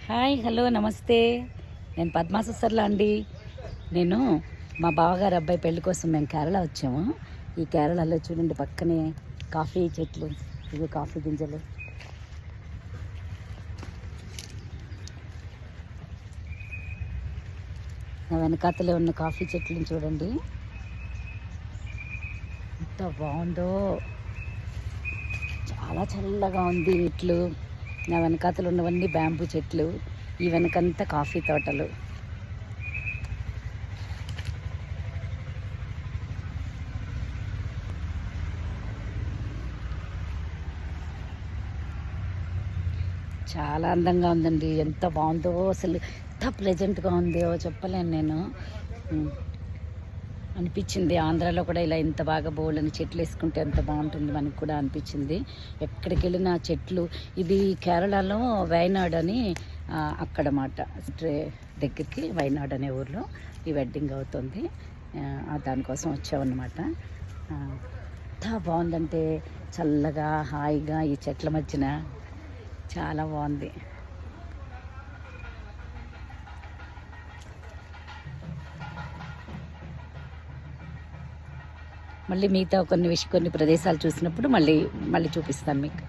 Hi hello నమస్తే. నేను పద్మా సిస్టర్లా అండి. నేను మా బావగారు అబ్బాయి పెళ్లి కోసం మేము కేరళ వచ్చాము. ఈ కేరళలో చూడండి పక్కనే కాఫీ చెట్లు, ఇవి కాఫీ గింజలు. నా వెనకాతలే ఉన్న కాఫీ చెట్లను చూడండి ఎంత బాగుందో. చాలా చల్లగా ఉంది ఇట్లు. నా వెనకాతలు ఉన్నవన్నీ బ్యాంబూ చెట్లు, ఈ వెనకంతా కాఫీ తోటలు. చాలా అందంగా ఉందండి. ఎంత బాగుందో అసలు, ఎంత ప్లెజెంట్గా ఉందో చెప్పలేను నేను. అనిపించింది ఆంధ్రాలో కూడా ఇలా ఇంత బాగా బోల్డని చెట్లు వేసుకుంటే ఎంత బాగుంటుంది మనకు కూడా అనిపించింది. ఎక్కడికి వెళ్ళిన చెట్లు. ఇది కేరళలో వైనాడ్ అని అక్కడమాట దగ్గరికి వైనాడ్ అనే ఊర్లో ఈ వెడ్డింగ్ అవుతుంది. దానికోసం వచ్చామన్నమాట. ఎంత బాగుందంటే చల్లగా హాయిగా ఈ చెట్ల మధ్యన చాలా బాగుంది. మళ్ళీ మిగతా కొన్ని ప్రదేశాలు చూసినప్పుడు మళ్ళీ చూపిస్తాను మీకు.